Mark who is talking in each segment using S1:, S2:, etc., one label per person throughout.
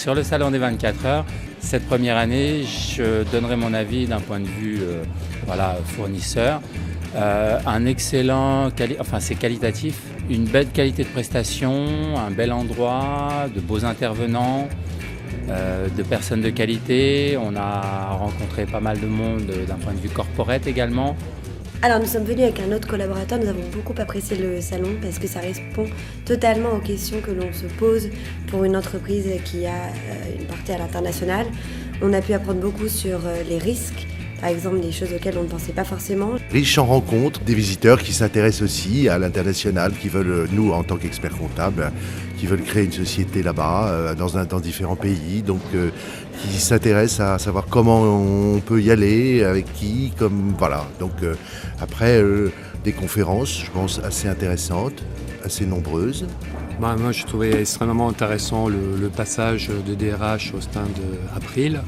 S1: sur le salon des 24 heures, cette première année, je donnerai mon avis d'un point de vue fournisseur. Un excellent, c'est qualitatif, une belle qualité de prestation, un bel endroit, de beaux intervenants, de personnes de qualité. On a rencontré pas mal de monde d'un point de vue corporate également.
S2: Alors nous sommes venus avec un autre collaborateur, nous avons beaucoup apprécié le salon parce que ça répond totalement aux questions que l'on se pose pour une entreprise qui a une partie à l'international. On a pu apprendre beaucoup sur les risques, par exemple des choses auxquelles on ne pensait pas forcément.
S3: Riche en rencontres, des visiteurs qui s'intéressent aussi à l'international, qui veulent, nous en tant qu'experts comptables, qui veulent créer une société là-bas, dans différents pays, donc qui s'intéressent à savoir comment on peut y aller, avec qui, Donc après, des conférences, je pense, assez intéressantes, assez nombreuses.
S4: Moi, je trouvais extrêmement intéressant le passage de DRH au stand April.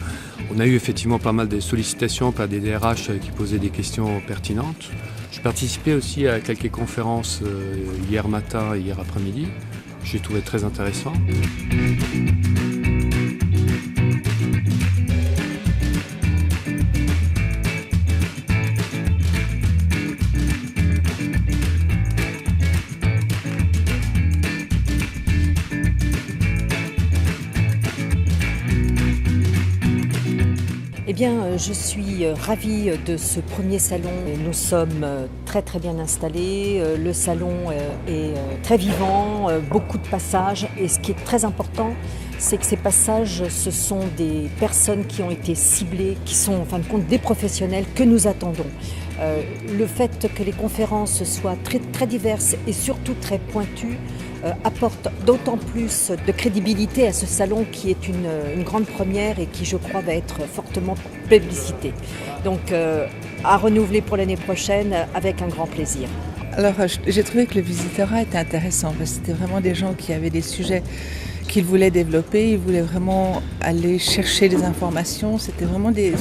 S4: On a eu effectivement pas mal de sollicitations par des DRH qui posaient des questions pertinentes. J'ai participé aussi à quelques conférences hier matin et hier après-midi. J'ai trouvé très intéressant.
S5: Eh bien, je suis ravie de ce premier salon. Nous sommes très très bien installés. Le salon est très vivant, beaucoup de passages. Et ce qui est très important, c'est que ces passages, ce sont des personnes qui ont été ciblées, qui sont en fin de compte des professionnels que nous attendons. Le fait que les conférences soient très, très diverses et surtout très pointues apporte d'autant plus de crédibilité à ce salon qui est une grande première et qui, je crois, va être fortement publicité. Donc, à renouveler pour l'année prochaine avec un grand plaisir.
S6: Alors, j'ai trouvé que le visitorat était intéressant parce que c'était vraiment des gens qui avaient des sujets qu'ils voulaient développer, ils voulaient vraiment aller chercher des informations. C'était vraiment des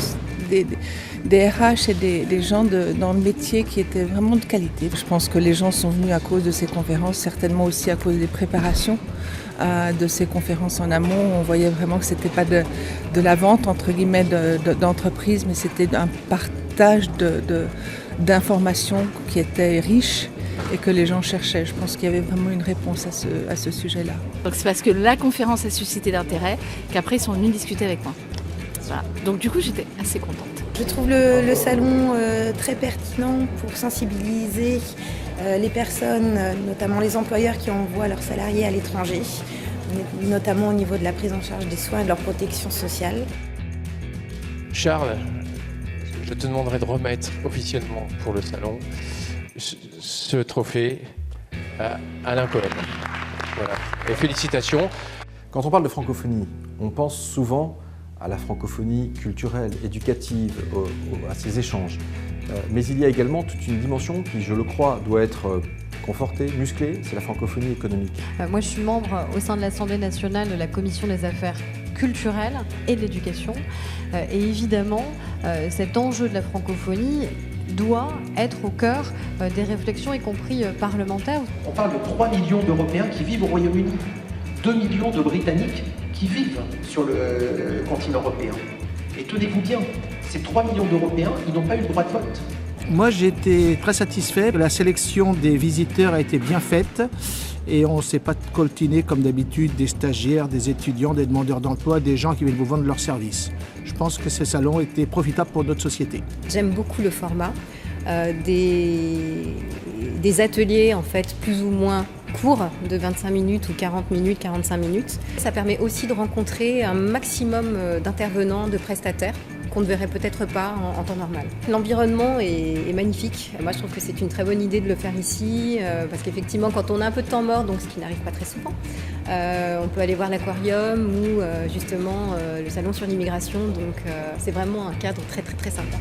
S6: RH et des gens dans le métier qui étaient vraiment de qualité. Je pense que les gens sont venus à cause de ces conférences, certainement aussi à cause des préparations de ces conférences en amont. On voyait vraiment que ce n'était pas de la vente, entre guillemets, d'entreprise, mais c'était un partage d'informations qui était riche et que les gens cherchaient. Je pense qu'il y avait vraiment une réponse à ce sujet-là.
S7: Donc c'est parce que la conférence a suscité d'intérêt qu'après ils sont venus discuter avec moi. Voilà. Donc du coup j'étais assez contente.
S2: Je trouve le salon très pertinent pour sensibiliser les personnes, notamment les employeurs qui envoient leurs salariés à l'étranger, notamment au niveau de la prise en charge des soins et de leur protection sociale.
S8: Charles, je te demanderai de remettre officiellement pour le salon ce trophée à Alain Cohen. Voilà. Et félicitations.
S9: Quand on parle de francophonie, on pense souvent à la francophonie culturelle, éducative, à ces échanges. Mais il y a également toute une dimension qui, je le crois, doit être confortée, musclée, c'est la francophonie économique.
S10: Moi, je suis membre au sein de l'Assemblée nationale de la Commission des affaires culturelles et de l'éducation. Et évidemment, cet enjeu de la francophonie doit être au cœur des réflexions, y compris parlementaires.
S11: On parle de 3 millions d'Européens qui vivent au Royaume-Uni, 2 millions de Britanniques qui vivent sur le continent européen. Et tenez-vous bien, ces 3 millions d'Européens, ils n'ont pas eu le droit de vote.
S12: Moi, j'ai été très satisfait. La sélection des visiteurs a été bien faite et on ne s'est pas coltiné comme d'habitude des stagiaires, des étudiants, des demandeurs d'emploi, des gens qui viennent vous vendre leurs services. Je pense que ce salon était profitable pour notre société.
S2: J'aime beaucoup le format des ateliers en fait plus ou moins courts de 25 minutes ou 40 minutes, 45 minutes. Ça permet aussi de rencontrer un maximum d'intervenants, de prestataires qu'on ne verrait peut-être pas en temps normal. L'environnement est magnifique. Moi, je trouve que c'est une très bonne idée de le faire ici parce qu'effectivement, quand on a un peu de temps mort, donc ce qui n'arrive pas très souvent, on peut aller voir l'aquarium ou justement le salon sur l'immigration. Donc, c'est vraiment un cadre très, très, très sympa.